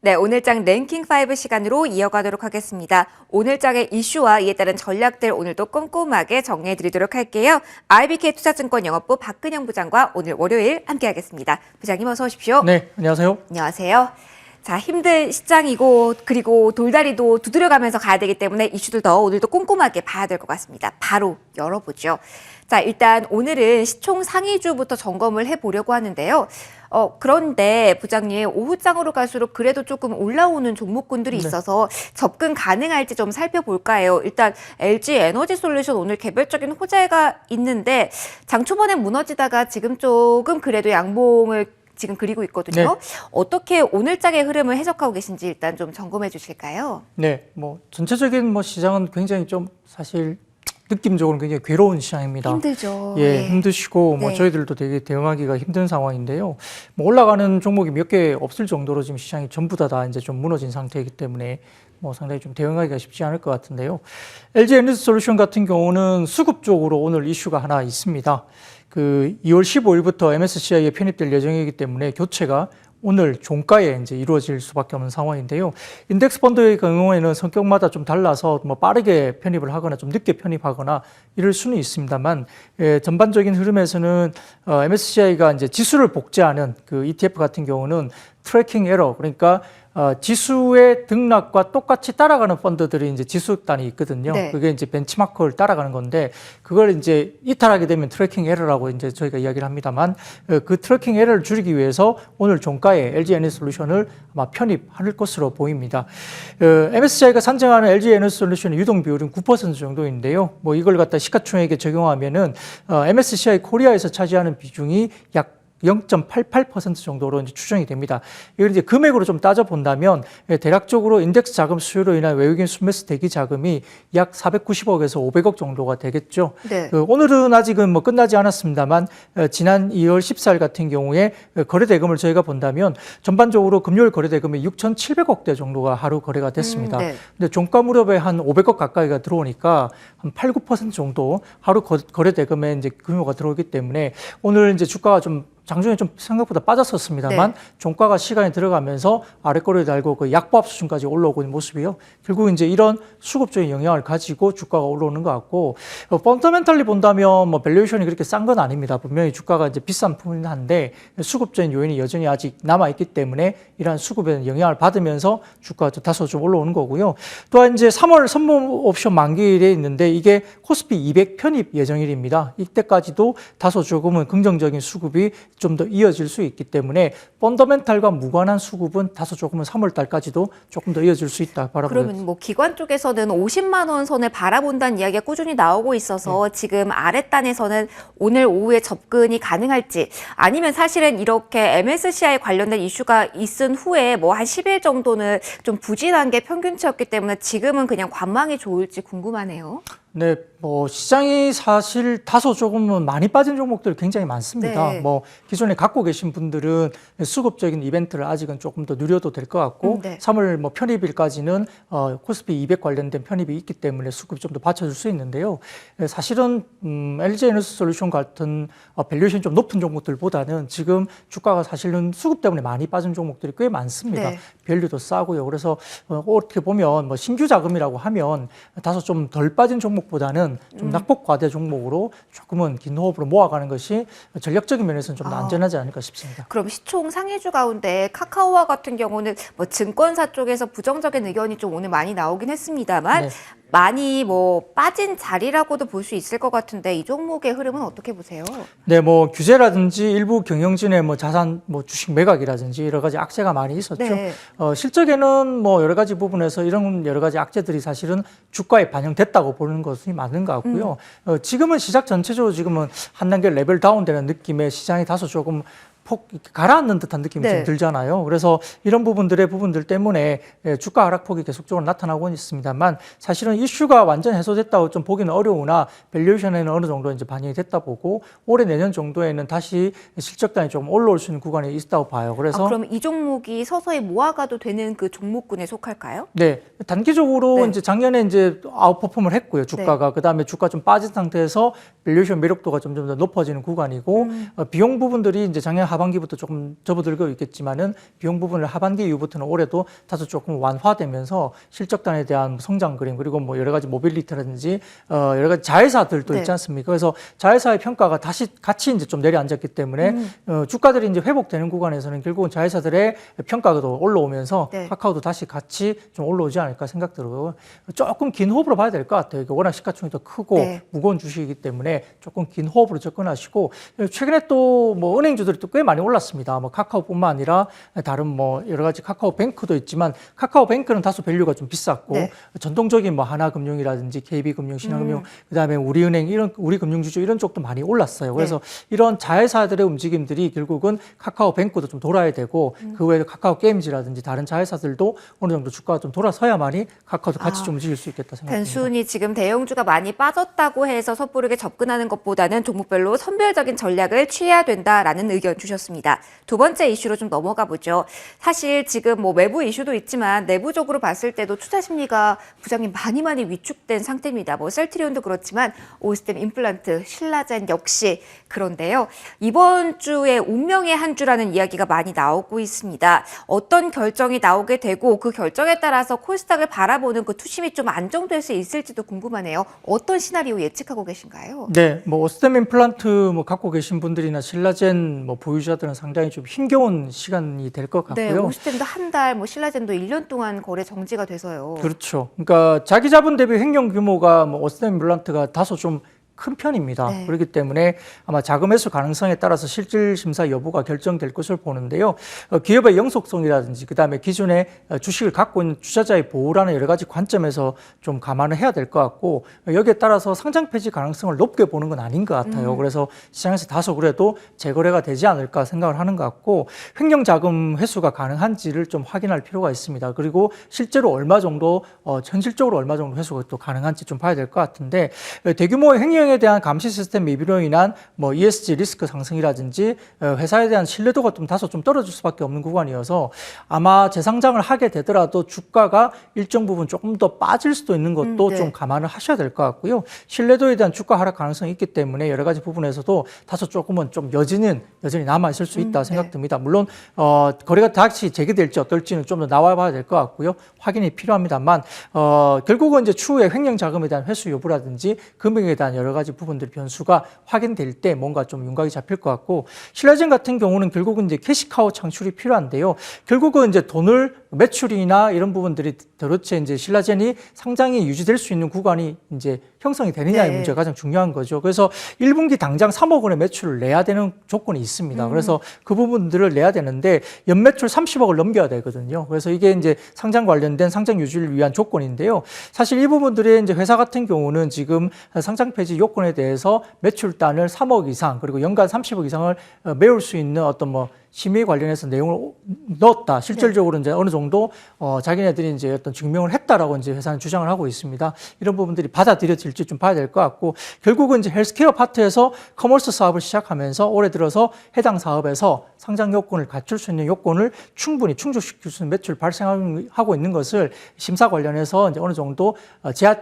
네, 오늘장 랭킹5 시간으로 이어가도록 하겠습니다. 오늘장의 이슈와 이에 따른 전략들 오늘도 꼼꼼하게 정리해드리도록 할게요. IBK 투자증권 영업부 박근영 부장과 오늘 월요일 함께하겠습니다. 부장님 어서 오십시오. 네, 안녕하세요. 안녕하세요. 자, 힘든 시장이고 그리고 돌다리도 두드려가면서 가야 되기 때문에 이슈들 더 오늘도 꼼꼼하게 봐야 될 것 같습니다. 바로 열어보죠. 자, 일단 오늘은 시총 상위주부터 점검을 해보려고 하는데요. 그런데 부장님, 오후장으로 갈수록 그래도 조금 올라오는 종목군들이 있어서 접근 가능할지 좀 살펴볼까 해요. 일단 LG 에너지 솔루션 오늘 개별적인 호재가 있는데 장 초반에 무너지다가 지금 조금 그래도 양봉을 지금 그리고 있거든요. 네. 어떻게 오늘장의 흐름을 해석하고 계신지 일단 좀 점검해 주실까요? 네, 전체적인 시장은 굉장히 좀 사실 느낌적으로 굉장히 괴로운 시장입니다. 힘들죠. 예, 네. 힘드시고 네. 저희들도 되게 대응하기가 힘든 상황인데요. 올라가는 종목이 몇 개 없을 정도로 지금 시장이 전부 다 이제 좀 무너진 상태이기 때문에 상당히 좀 대응하기가 쉽지 않을 것 같은데요. LG 에너지 솔루션 같은 경우는 수급 쪽으로 오늘 이슈가 하나 있습니다. 2월 15일부터 MSCI에 편입될 예정이기 때문에 교체가 오늘 종가에 이제 이루어질 수밖에 없는 상황인데요. 인덱스 펀드의 경우에는 성격마다 좀 달라서 빠르게 편입을 하거나 좀 늦게 편입하거나 이럴 수는 있습니다만, 전반적인 흐름에서는 MSCI가 이제 지수를 복제하는 그 ETF 같은 경우는 트래킹 에러, 그러니까 지수의 등락과 똑같이 따라가는 펀드들이 이제 지수단이 있거든요. 네. 그게 이제 벤치마크를 따라가는 건데, 그걸 이제 이탈하게 되면 트래킹 에러라고 이제 저희가 이야기를 합니다만, 그 트래킹 에러를 줄이기 위해서 오늘 종가에 LG 에너지 솔루션을 아마 편입할 것으로 보입니다. MSCI가 산정하는 LG 에너지 솔루션의 유동 비율은 9% 정도인데요. 이걸 갖다 시가총액에 적용하면은 MSCI 코리아에서 차지하는 비중이 약 0.88% 정도로 이제 추정이 됩니다. 이걸 이제 금액으로 좀 따져본다면 대략적으로 인덱스 자금 수요로 인한 외국인 순매수 대기 자금이 약 490억에서 500억 정도가 되겠죠. 네. 오늘은 아직은 끝나지 않았습니다만 지난 2월 14일 같은 경우에 거래 대금을 저희가 본다면 전반적으로 금요일 거래 대금이 6,700억대 정도가 하루 거래가 됐습니다. 네. 근데 종가 무렵에 한 500억 가까이가 들어오니까 한 8, 9% 정도 하루 거래 대금에 이제 규모가 들어오기 때문에 오늘 이제 주가가 좀 장중에 좀 생각보다 빠졌었습니다만, 네. 종가가 시간이 들어가면서 아랫꼬리를 달고 그 약보합 수준까지 올라오고 있는 모습이요. 결국 이제 이런 수급적인 영향을 가지고 주가가 올라오는 것 같고, 펀더멘털리 본다면 밸류에이션이 그렇게 싼 건 아닙니다. 분명히 주가가 이제 비싼 부분은 한데 수급적인 요인이 여전히 아직 남아 있기 때문에 이러한 수급에 영향을 받으면서 주가가 다소 좀 올라오는 거고요. 또한 이제 3월 선물 옵션 만기일에 있는데 이게 코스피 200 편입 예정일입니다. 이때까지도 다소 조금은 긍정적인 수급이 좀 더 이어질 수 있기 때문에 펀더멘탈과 무관한 수급은 다소 조금은 3월 달까지도 조금 더 이어질 수 있다 바라보고. 그러면 기관 쪽에서는 50만 원 선을 바라본다는 이야기가 꾸준히 나오고 있어서 지금 아랫단에서는 오늘 오후에 접근이 가능할지, 아니면 사실은 이렇게 MSCI 관련된 이슈가 있은 후에 한 10일 정도는 좀 부진한 게 평균치였기 때문에 지금은 그냥 관망이 좋을지 궁금하네요. 네, 시장이 사실 다소 조금은 많이 빠진 종목들이 굉장히 많습니다. 네. 기존에 갖고 계신 분들은 수급적인 이벤트를 아직은 조금 더 누려도 될 것 같고, 네. 3월 편입일까지는 코스피 200 관련된 편입이 있기 때문에 수급이 좀 더 받쳐줄 수 있는데요. 사실은 LG 에너지 솔루션 같은 밸류에이션이 좀 높은 종목들보다는 지금 주가가 사실은 수급 때문에 많이 빠진 종목들이 꽤 많습니다. 네. 밸류도 싸고요. 그래서 어떻게 보면 신규 자금이라고 하면 다소 좀 덜 빠진 종목보다는 좀 낙폭 과대 종목으로 조금은 긴 호흡으로 모아가는 것이 전략적인 면에서는 좀 더 안전하지 않을까 싶습니다. 그럼 시총 상위주 가운데 카카오와 같은 경우는 증권사 쪽에서 부정적인 의견이 좀 오늘 많이 나오긴 했습니다만, 네. 많이 빠진 자리라고도 볼 수 있을 것 같은데 이 종목의 흐름은 어떻게 보세요? 네, 규제라든지 일부 경영진의 자산 주식 매각이라든지 여러 가지 악재가 많이 있었죠. 네. 실적에는 여러 가지 부분에서 이런 여러 가지 악재들이 사실은 주가에 반영됐다고 보는 것이 맞는 것 같고요. 지금은 시작 전체적으로 지금은 한 단계 레벨 다운되는 느낌의 시장이 다소 조금 가라앉는 듯한 느낌이 좀 들잖아요. 그래서 이런 부분들 때문에 주가 하락폭이 계속적으로 나타나고 있습니다만, 사실은 이슈가 완전 해소됐다고 좀 보기는 어려우나 밸류에이션에는 어느 정도 이제 반영이 됐다 보고 올해 내년 정도에는 다시 실적단이 좀 올라올 수 있는 구간이 있다고 봐요. 그래서 그럼 이 종목이 서서히 모아가도 되는 그 종목군에 속할까요? 네, 단기적으로 이제 작년에 이제 아웃퍼폼을 했고요. 주가가 그다음에 주가 좀 빠진 상태에서 밸류에이션 매력도가 점점 더 높아지는 구간이고 비용 부분들이 이제 작년 하반기부터 조금 접어들고 있겠지만은 비용 부분을 하반기 이후부터는 올해도 다소 조금 완화되면서 실적단에 대한 성장 그림 그리고 뭐 여러 가지 모빌리티라든지 여러 가지 자회사들도 네. 있지 않습니까? 그래서 자회사의 평가가 다시 같이 이제 좀 내려앉았기 때문에 주가들이 이제 회복되는 구간에서는 결국은 자회사들의 평가도 올라오면서 네. 카카오도 다시 같이 좀 올라오지 않을까 생각 들어요. 조금 긴 호흡으로 봐야 될 것 같아요. 워낙 시가총액도 크고 네. 무거운 주식이기 때문에 조금 긴 호흡으로 접근하시고 최근에 또 뭐 은행주들이 또 꽤 많이 올랐습니다. 뭐 카카오뿐만 아니라 다른 뭐 여러 가지 카카오뱅크도 있지만 카카오뱅크는 다소 밸류가 좀 비쌌고 네. 전통적인 뭐 하나금융이라든지 KB금융, 신한금융, 그다음에 우리은행 이런 우리 금융주주 이런 쪽도 많이 올랐어요. 그래서 이런 자회사들의 움직임들이 결국은 카카오뱅크도 좀 돌아야 되고 그 외에 카카오게임즈라든지 다른 자회사들도 어느 정도 주가가 좀 돌아서야만이 카카오도 같이 좀 움직일 수 있겠다 생각합니다. 단순히 지금 대형주가 많이 빠졌다고 해서 섣부르게 접근하는 것보다는 종목별로 선별적인 전략을 취해야 된다라는 의견 주셨습니다. 두 번째 이슈로 좀 넘어가 보죠. 사실 지금 뭐 외부 이슈도 있지만 내부적으로 봤을 때도 투자 심리가 부장님 많이 위축된 상태입니다. 뭐 셀트리온도 그렇지만 오스템 임플란트, 신라젠 역시 그런데요. 이번 주에 운명의 한 주라는 이야기가 많이 나오고 있습니다. 어떤 결정이 나오게 되고 그 결정에 따라서 코스닥을 바라보는 그 투심이 좀 안정될 수 있을지도 궁금하네요. 어떤 시나리오 예측하고 계신가요? 네, 뭐 오스템 임플란트 뭐 갖고 계신 분들이나 신라젠 뭐 보유자들은 상당히 좀 힘겨운 시간이 될 것 같고요. 네, 오스템도 한 달, 뭐 신라젠도 1년 동안 거래 정지가 돼서요. 그렇죠. 그러니까 자기 자본 대비 횡령 규모가 뭐 오스템 임플란트가 다소 좀 큰 편입니다. 네. 그렇기 때문에 아마 자금 회수 가능성에 따라서 실질 심사 여부가 결정될 것으로 보는데요. 기업의 영속성이라든지 그다음에 기존에 주식을 갖고 있는 투자자의 보호라는 여러 가지 관점에서 좀 감안을 해야 될 것 같고 여기에 따라서 상장 폐지 가능성을 높게 보는 건 아닌 것 같아요. 그래서 시장에서 다소 그래도 재거래가 되지 않을까 생각을 하는 것 같고 횡령 자금 회수가 가능한지를 좀 확인할 필요가 있습니다. 그리고 실제로 얼마 정도 현실적으로 얼마 정도 회수가 또 가능한지 좀 봐야 될 것 같은데 대규모의 횡령에 대한 감시 시스템 미비로 인한 뭐 ESG 리스크 상승이라든지 회사에 대한 신뢰도가 좀 다소 좀 떨어질 수밖에 없는 구간이어서 아마 재상장을 하게 되더라도 주가가 일정 부분 조금 더 빠질 수도 있는 것도 네. 좀 감안을 하셔야 될 것 같고요. 신뢰도에 대한 주가 하락 가능성이 있기 때문에 여러 가지 부분에서도 다소 조금은 좀 여전히 남아 있을 수 있다 생각됩니다. 물론 거래가 다시 재개될지 어떨지는 좀 더 나와봐야 될 것 같고요. 확인이 필요합니다만 결국은 이제 추후에 횡령 자금에 대한 회수 여부라든지 금액에 대한 여러 가지 부분들 변수가 확인될 때 뭔가 좀 윤곽이 잡힐 것 같고 신라젠 같은 경우는 결국은 이제 캐시카우 창출이 필요한데요. 결국은 이제 돈을 매출이나 이런 부분들이 도대체 이제 신라젠이 상장이 유지될 수 있는 구간이 이제 형성이 되느냐의 문제가 가장 중요한 거죠. 그래서 1분기 당장 3억 원의 매출을 내야 되는 조건이 있습니다. 그래서 그 부분들을 내야 되는데 연매출 30억을 넘겨야 되거든요. 그래서 이게 이제 상장 관련된 상장 유지를 위한 조건인데요. 사실 이 부분들이 이제 회사 같은 경우는 지금 상장 폐지 요건에 대해서 매출단을 3억 이상 그리고 연간 30억 이상을 메울 수 있는 어떤 뭐 심의 관련해서 내용을 넣었다. 실질적으로 이제 어느 정도 자기네들이 이제 어떤 증명을 했다라고 이제 회사는 주장을 하고 있습니다. 이런 부분들이 받아들여질지 좀 봐야 될 것 같고 결국은 이제 헬스케어 파트에서 커머스 사업을 시작하면서 올해 들어서 해당 사업에서 상장 요건을 갖출 수 있는 요건을 충분히 충족시킬 수 있는 매출 발생하고 있는 것을 심사 관련해서 이제 어느 정도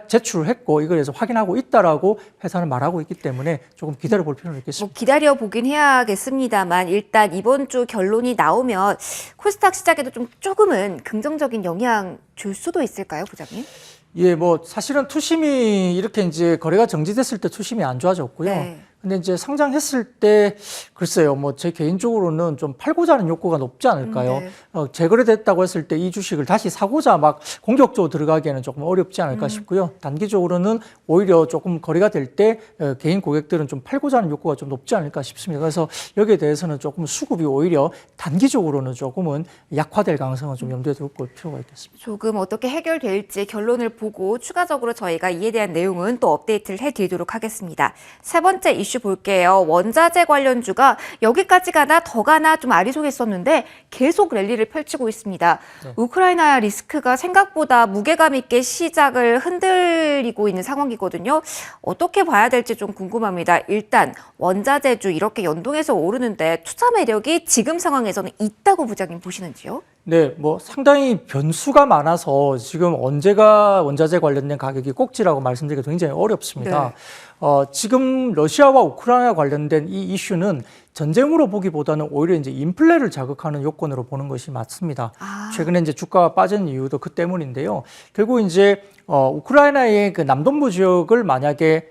제출을 했고 이걸 해서 확인하고 있다라고 회사는 말하고 있기 때문에 조금 기다려 볼 필요는 있겠습니다. 뭐 기다려 보긴 해야겠습니다만 일단 이번 주 결론이 나오면 코스닥 시장에도 좀 조금은 긍정적인 영향 줄 수도 있을까요, 부장님? 예, 뭐 사실은 투심이 이렇게 이제 거래가 정지됐을 때 투심이 안 좋아졌고요. 네. 근데 이제 상장했을 때 글쎄요, 뭐 제 개인적으로는 좀 팔고자 하는 욕구가 높지 않을까요? 네. 재거래됐다고 했을 때 이 주식을 다시 사고자 막 공격적으로 들어가기에는 조금 어렵지 않을까 싶고요. 단기적으로는 오히려 조금 거래가 될 때 개인 고객들은 좀 팔고자 하는 욕구가 좀 높지 않을까 싶습니다. 그래서 여기에 대해서는 조금 수급이 오히려 단기적으로는 조금은 약화될 가능성은 좀 염두에 두고 볼 필요가 있겠습니다. 조금 어떻게 해결될지 결론을 보고 추가적으로 저희가 이에 대한 내용은 또 업데이트를 해드리도록 하겠습니다. 세 번째 이슈 볼게요. 원자재 관련주가 여기까지 가나 더 가나 좀 아리송했었는데 계속 랠리를 펼치고 있습니다. 네. 우크라이나 리스크가 생각보다 무게감 있게 시작을 흔들리고 있는 상황이거든요. 어떻게 봐야 될지 좀 궁금합니다. 일단 원자재주 이렇게 연동해서 오르는데 투자 매력이 지금 상황에서는 있다고 부장님 보시는지요? 네, 뭐 상당히 변수가 많아서 지금 언제가 원자재 관련된 가격이 꼭지라고 말씀드리기가 굉장히 어렵습니다. 네. 지금 러시아와 우크라이나 관련된 이 이슈는 전쟁으로 보기보다는 오히려 이제 인플레를 자극하는 요건으로 보는 것이 맞습니다. 최근에 이제 주가가 빠진 이유도 그 때문인데요. 결국 이제 우크라이나의 그 남동부 지역을 만약에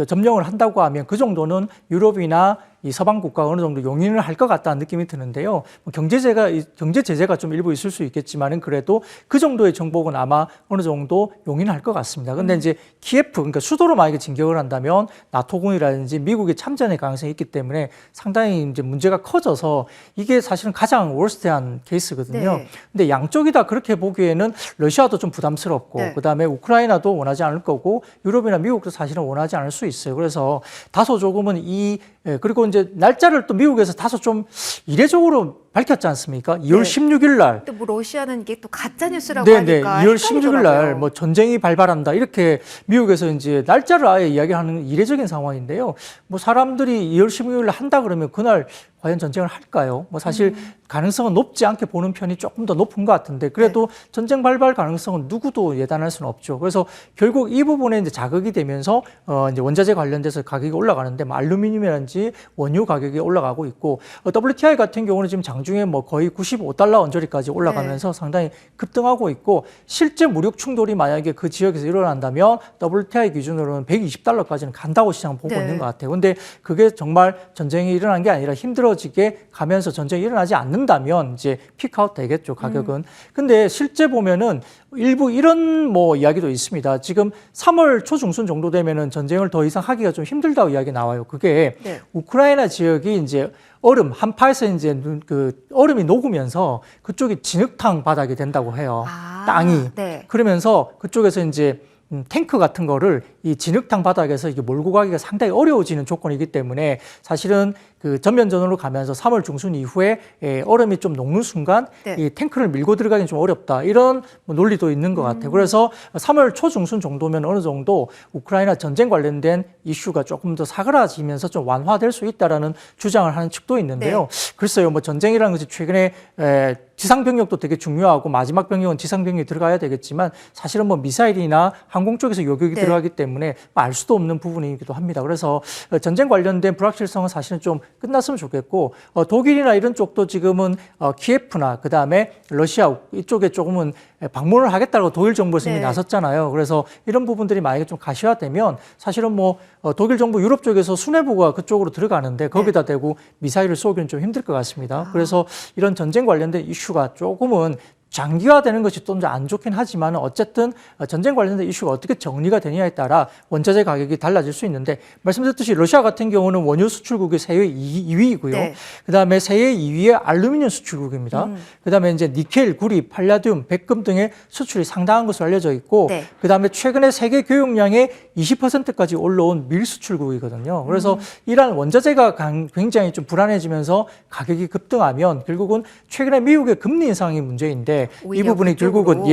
점령을 한다고 하면 그 정도는 유럽이나 이 서방 국가가 어느 정도 용인을 할 것 같다는 느낌이 드는데요. 경제 제재가 좀 일부 있을 수 있겠지만은 그래도 그 정도의 정복은 아마 어느 정도 용인할 것 같습니다. 근데 이제 키예프, 그러니까 수도로 만약에 진격을 한다면 나토군이라든지 미국의 참전의 가능성이 있기 때문에 상당히 이제 문제가 커져서 이게 사실은 가장 워스트한 케이스거든요. 네. 근데 양쪽이 다 그렇게 보기에는 러시아도 좀 부담스럽고 네. 그다음에 우크라이나도 원하지 않을 거고 유럽이나 미국도 사실은 원하지 않을 수 있어요. 그래서 다소 조금은 그리고 이제 날짜를 또 미국에서 다소 좀 이례적으로 밝혔지 않습니까? 2월 16일 날. 근데 뭐 러시아는 이게 또 가짜 뉴스라고 네네. 하니까 2월 16일 날 헷갈리더라고요. 뭐 전쟁이 발발한다. 이렇게 미국에서 이제 날짜를 아예 이야기하는 이례적인 상황인데요. 뭐 사람들이 2월 16일 날 한다 그러면 그날 과연 전쟁을 할까요? 뭐 사실 가능성은 높지 않게 보는 편이 조금 더 높은 것 같은데 그래도 전쟁 발발 가능성은 누구도 예단할 수는 없죠. 그래서 결국 이 부분에 이제 자극이 되면서 이제 원자재 관련돼서 가격이 올라가는데 뭐 알루미늄이라든지 원유 가격이 올라가고 있고 WTI 같은 경우는 지금 장중에 뭐 거의 95달러 언저리까지 올라가면서 상당히 급등하고 있고 실제 무력 충돌이 만약에 그 지역에서 일어난다면 WTI 기준으로는 120달러까지는 간다고 시장 보고 있는 것 같아요. 근데 그게 정말 전쟁이 일어난 게 아니라 힘들어지게 가면서 전쟁이 일어나지 않는다면 이제 피크아웃 되겠죠, 가격은. 근데 실제 보면은 일부 이런 뭐 이야기도 있습니다. 지금 3월 초중순 정도 되면은 전쟁을 더 이상 하기가 좀 힘들다고 이야기 나와요. 그게 우크라이나 지역이 이제 한파에서 이제 그 얼음이 녹으면서 그쪽이 진흙탕 바닥이 된다고 해요. 땅이. 네. 그러면서 그쪽에서 이제 탱크 같은 거를 이 진흙탕 바닥에서 이게 몰고 가기가 상당히 어려워지는 조건이기 때문에 사실은 그 전면전으로 가면서 3월 중순 이후에 얼음이 좀 녹는 순간 이 탱크를 밀고 들어가기는 좀 어렵다. 이런 뭐 논리도 있는 것 같아요. 그래서 3월 초중순 정도면 어느 정도 우크라이나 전쟁 관련된 이슈가 조금 더 사그라지면서 좀 완화될 수 있다라는 주장을 하는 측도 있는데요. 글쎄요, 뭐 전쟁이라는 것이 최근에 지상 병력도 되게 중요하고 마지막 병력은 지상 병력이 들어가야 되겠지만 사실은 뭐 미사일이나 항공 쪽에서 요격이 들어가기 때문에 알 수도 없는 부분이기도 합니다. 그래서 전쟁 관련된 불확실성은 사실은 좀 끝났으면 좋겠고 독일이나 이런 쪽도 지금은 키예프나 그다음에 러시아 이쪽에 조금은 방문을 하겠다고 독일 정부에서 이미 나섰잖아요. 그래서 이런 부분들이 만약에 좀 가시화되면 사실은 뭐 독일 정부 유럽 쪽에서 수뇌부가 그쪽으로 들어가는데 거기다 대고 미사일을 쏘기는 좀 힘들 것 같습니다. 그래서 이런 전쟁 관련된 이슈가 조금은 장기화되는 것이 좀 안 좋긴 하지만 어쨌든 전쟁 관련된 이슈가 어떻게 정리가 되느냐에 따라 원자재 가격이 달라질 수 있는데 말씀드렸듯이 러시아 같은 경우는 원유 수출국이 세계 2위이고요. 그다음에 세계 2위의 알루미늄 수출국입니다. 그다음에 이제 니켈, 구리, 팔라듐, 백금 등의 수출이 상당한 것으로 알려져 있고 그다음에 최근에 세계 교역량의 20%까지 올라온 밀 수출국이거든요. 그래서 이러한 원자재가 굉장히 좀 불안해지면서 가격이 급등하면 결국은 최근에 미국의 금리 인상이 문제인데 이 부분이 결국은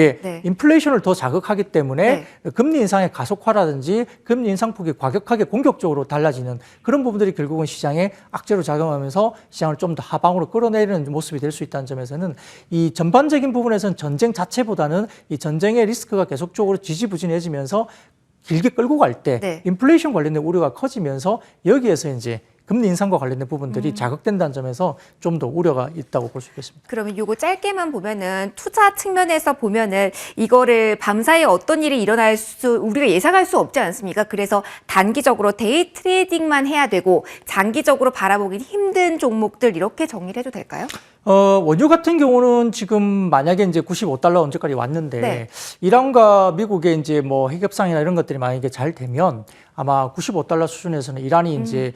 인플레이션을 더 자극하기 때문에 금리 인상의 가속화라든지 금리 인상폭이 과격하게 공격적으로 달라지는 그런 부분들이 결국은 시장에 악재로 작용하면서 시장을 좀 더 하방으로 끌어내리는 모습이 될 수 있다는 점에서는 이 전반적인 부분에서는 전쟁 자체보다는 이 전쟁의 리스크가 계속적으로 지지부진해지면서 길게 끌고 갈 때 인플레이션 관련된 우려가 커지면서 여기에서 이제 금리 인상과 관련된 부분들이 자극된다는 점에서 좀 더 우려가 있다고 볼 수 있겠습니다. 그러면 이거 짧게만 보면은 투자 측면에서 보면은 이거를 밤사이에 어떤 일이 일어날 우리가 예상할 수 없지 않습니까? 그래서 단기적으로 데이 트레이딩만 해야 되고 장기적으로 바라보기 힘든 종목들 이렇게 정리를 해도 될까요? 원유 같은 경우는 지금 만약에 이제 95달러 언제까지 왔는데 이란과 미국의 이제 뭐 핵협상이나 이런 것들이 만약에 잘 되면 아마 95달러 수준에서는 이란이 이제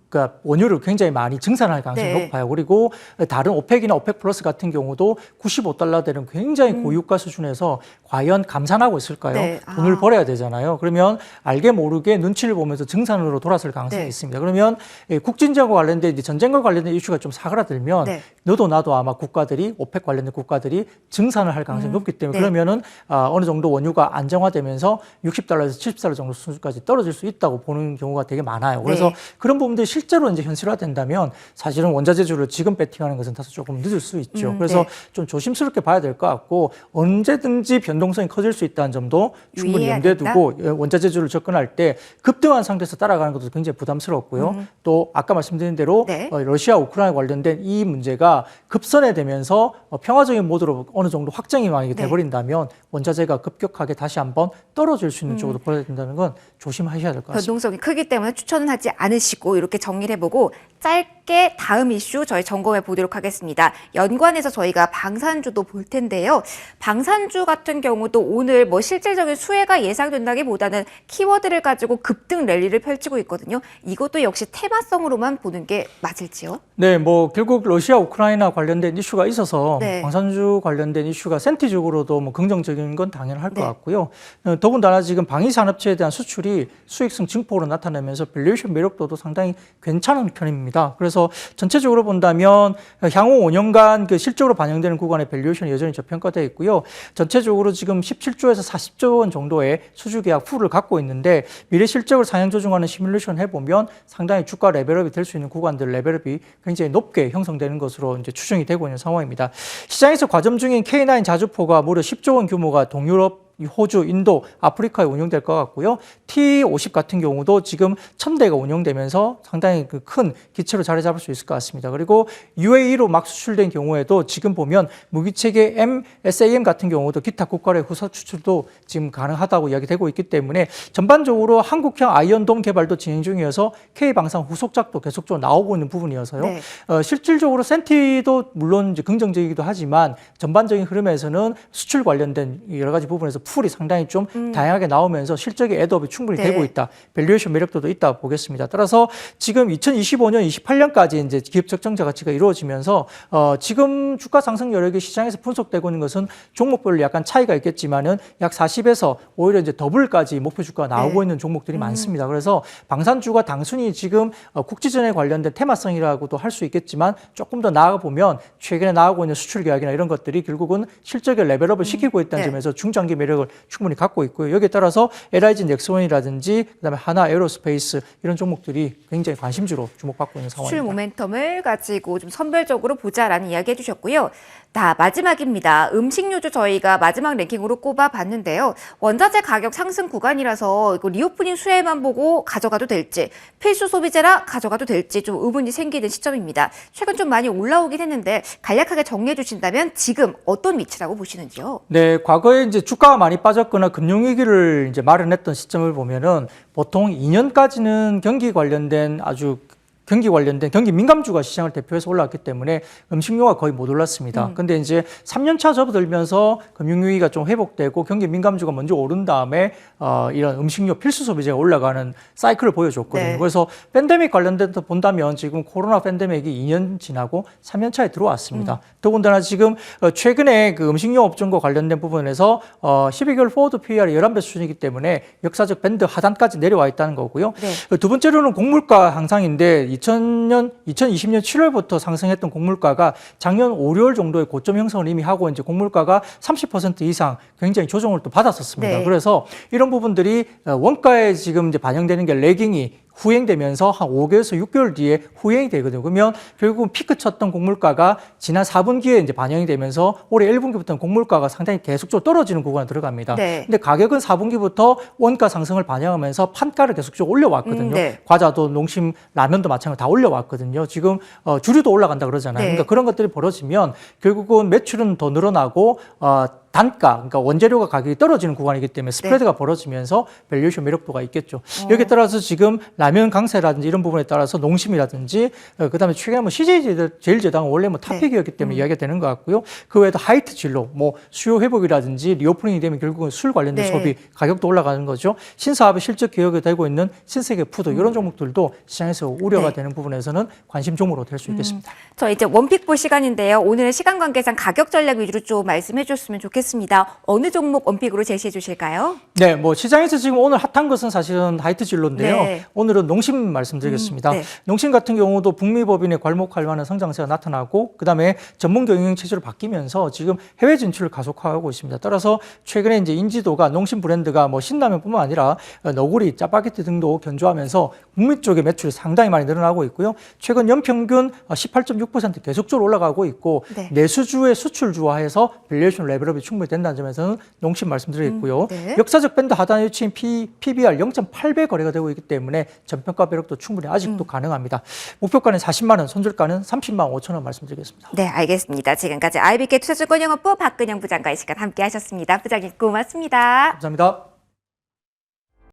그러니까 원유를 굉장히 많이 증산할 가능성이 높아요. 그리고 다른 오펙이나 오펙 플러스 같은 경우도 95달러대는 굉장히 고유가 수준에서 과연 감산하고 있을까요? 돈을 벌어야 되잖아요. 그러면 알게 모르게 눈치를 보면서 증산으로 돌아설 가능성이 있습니다. 그러면 국진전과 관련된 이제 전쟁과 관련된 이슈가 좀 사그라들면 너도 나도 아마 국가들이 오펙 관련된 국가들이 증산을 할 가능성이 높기 때문에 그러면은 어느 정도 원유가 안정화되면서 60달러에서 70달러 정도 수준까지 떨어질 수 있다고 보는 경우가 되게 많아요. 그래서 그런 부분들이 실제로 이제 현실화된다면 사실은 원자재주를 지금 배팅하는 것은 다소 조금 늦을 수 있죠. 그래서 네. 좀 조심스럽게 봐야 될 것 같고 언제든지 변동성이 커질 수 있다는 점도 충분히 염두에 유의해야겠다. 두고 원자재주를 접근할 때 급등한 상태에서 따라가는 것도 굉장히 부담스럽고요. 또 아까 말씀드린 대로 네. 러시아 우크라이나 관련된 이 문제가 급선회되면서 평화적인 모드로 어느 정도 확정이 만약에 네. 돼버린다면 원자재가 급격하게 다시 한번 떨어질 수 있는 쪽으로 벌어야 된다는 건 조심하셔야 될 것 같습니다. 변동성이 크기 때문에 추천은 하지 않으시고 이렇게 정리를 해보고 짧게 다음 이슈 저희 점검해 보도록 하겠습니다. 연관해서 저희가 방산주도 볼 텐데요. 방산주 같은 경우도 오늘 뭐 실질적인 수혜가 예상된다기보다는 키워드를 가지고 급등 랠리를 펼치고 있거든요. 이것도 역시 테마성으로만 보는 게 맞을지요? 네, 뭐 결국 러시아 우크라이나 관련된 이슈가 있어서 네. 방산주 관련된 이슈가 센티적으로도 뭐 긍정적인 건 당연할 네. 것 같고요. 더군다나 지금 방위산업체에 대한 수출이 수익성 증폭으로 나타나면서 밸류에이션 매력도도 상당히 괜찮은 편입니다. 그래서 전체적으로 본다면 향후 5년간 그 실적으로 반영되는 구간의 밸류에이션이 여전히 저평가되어 있고요. 전체적으로 지금 17조에서 40조 원 정도의 수주 계약 풀을 갖고 있는데 미래 실적을 상향 조정하는 시뮬레이션 해보면 상당히 주가 레벨업이 될 수 있는 구간들 레벨업이 굉장히 높게 형성되는 것으로 이제 추정이 되고 있는 상황입니다. 시장에서 과점 중인 K9 자주포가 무려 10조 원 규모가 동유럽 호주, 인도, 아프리카에 운영될 것 같고요. T50 같은 경우도 지금 1000대가 운영되면서 상당히 큰 기체로 자리 잡을 수 있을 것 같습니다. 그리고 UAE로 막 수출된 경우에도 지금 보면 무기체계 SAM 같은 경우도 기타 국가의 후속 수출도 지금 가능하다고 이야기되고 있기 때문에 전반적으로 한국형 아이언돔 개발도 진행 중이어서 K방산 후속작도 계속적으로 나오고 있는 부분이어서요. 네. 실질적으로 센티도 물론 이제 긍정적이기도 하지만 전반적인 흐름에서는 수출 관련된 여러 가지 부분에서 풀이 상당히 좀 다양하게 나오면서 실적의 애드업이 충분히 네. 되고 있다. 밸류에이션 매력도도 있다 보겠습니다. 따라서 지금 2025년, 28년까지 이제 기업 적정자 가치가 이루어지면서 지금 주가 상승 여력이 시장에서 분석되고 있는 것은 종목별로 약간 차이가 있겠지만은 약 40에서 오히려 이제 더블까지 목표 주가가 나오고 네. 있는 종목들이 많습니다. 그래서 방산주가 단순히 지금 국지전에 관련된 테마성이라고도 할 수 있겠지만 조금 더 나아가 보면 최근에 나오고 있는 수출 계약이나 이런 것들이 결국은 실적의 레벨업을 시키고 있다는 네. 점에서 중장기 매력을 충분히 갖고 있고요. 여기에 따라서 LIG 넥스원이라든지 그다음에 하나 에어로스페이스 이런 종목들이 굉장히 관심주로 주목받고 있는 수출 상황입니다. 모멘텀을 가지고 좀 선별적으로 보자라는 이야기 해주셨고요. 자, 마지막입니다. 음식료주 저희가 마지막 랭킹으로 꼽아봤는데요. 원자재 가격 상승 구간이라서 이거 리오프닝 수혜만 보고 가져가도 될지, 필수 소비재라 가져가도 될지 좀 의문이 생기는 시점입니다. 최근 좀 많이 올라오긴 했는데 간략하게 정리해 주신다면 지금 어떤 위치라고 보시는지요? 네, 과거에 이제 주가가 많이 빠졌거나 금융위기를 이제 마련했던 시점을 보면은 보통 2년까지는 경기 관련된 경기 민감주가 시장을 대표해서 올라왔기 때문에 음식료가 거의 못 올랐습니다. 근데 이제 3년차 접어들면서 금융위기가 좀 회복되고 경기 민감주가 먼저 오른 다음에 이런 음식료 필수 소비재가 올라가는 사이클을 보여줬거든요. 네. 그래서 팬데믹 관련돼서 본다면 지금 코로나 팬데믹이 2년 지나고 3년차에 들어왔습니다. 더군다나 지금 최근에 그 음식료 업종과 관련된 부분에서 12개월 포워드 PER이 11배 수준이기 때문에 역사적 밴드 하단까지 내려와 있다는 거고요. 네. 두 번째로는 곡물가 향상인데 2020년 7월부터 상승했던 곡물가가 작년 5, 6월 정도의 고점 형성을 이미 하고 이제 곡물가가 30% 이상 굉장히 조정을 또 받았었습니다. 네. 그래서 이런 부분들이 원가에 지금 이제 반영되는 게 레깅이 후행되면서 한 5개월에서 6개월 뒤에 후행이 되거든요. 그러면 결국은 피크 쳤던 곡물가가 지난 4분기에 이제 반영이 되면서 올해 1분기부터는 곡물가가 상당히 계속적으로 떨어지는 구간에 들어갑니다. 네. 근데 가격은 4분기부터 원가 상승을 반영하면서 판가를 계속적으로 올려왔거든요. 네. 과자도 농심, 라면도 마찬가지로 다 올려왔거든요. 지금 주류도 올라간다 그러잖아요. 네. 그러니까 그런 것들이 벌어지면 결국은 매출은 더 늘어나고 단가, 그러니까 원재료가 가격이 떨어지는 구간이기 때문에 스프레드가 벌어지면서 밸류에이션 매력도가 있겠죠. 여기에 따라서 지금 라면 강세라든지 이런 부분에 따라서 농심이라든지 그다음에 최근에 뭐 CJ 제일제당은 원래 뭐 탑픽이었기 때문에 이야기가 되는 것 같고요. 그 외에도 하이트 진로, 뭐 수요 회복이라든지 리오프닝이 되면 결국은 술 관련된 네. 소비 가격도 올라가는 거죠. 신사업의 실적 기여가 되고 있는 신세계 푸드 이런 종목들도 시장에서 우려가 네. 되는 부분에서는 관심 종목으로 될 수 있겠습니다. 저 이제 원픽 볼 시간인데요. 오늘은 시간 관계상 가격 전략 위주로 좀 말씀해 주셨으면 좋겠습니다. 알겠습니다. 어느 종목 원픽으로 제시해 주실까요? 네, 뭐 시장에서 지금 오늘 핫한 것은 사실은 하이트 진로인데요. 네. 오늘은 농심 말씀드리겠습니다. 네. 농심 같은 경우도 북미 법인의 괄목할 만한 성장세가 나타나고 그다음에 전문 경영 체제로 바뀌면서 지금 해외 진출을 가속화하고 있습니다. 따라서 최근에 이제 인지도가 농심 브랜드가 뭐 신라면뿐만 아니라 너구리, 짜파게티 등도 견조하면서 북미 쪽의 매출이 상당히 많이 늘어나고 있고요. 최근 연평균 18.6% 계속적으로 올라가고 있고 네. 내수주의 수출주화해서 밸류에이션 레벨업이 충분히 된다는 점에서는 농심 말씀드리겠고요. 네. 역사적 밴드 하단에 위치한 PBR 0.8배 거래가 되고 있기 때문에 전평가 배력도 충분히 아직도 가능합니다. 목표가는 40만 원, 손절가는 30만 5천 원 말씀드리겠습니다. 네, 알겠습니다. 지금까지 IBK 투자증권영업부 박근영 부장과 이 시간 함께 하셨습니다. 부장님 고맙습니다. 감사합니다.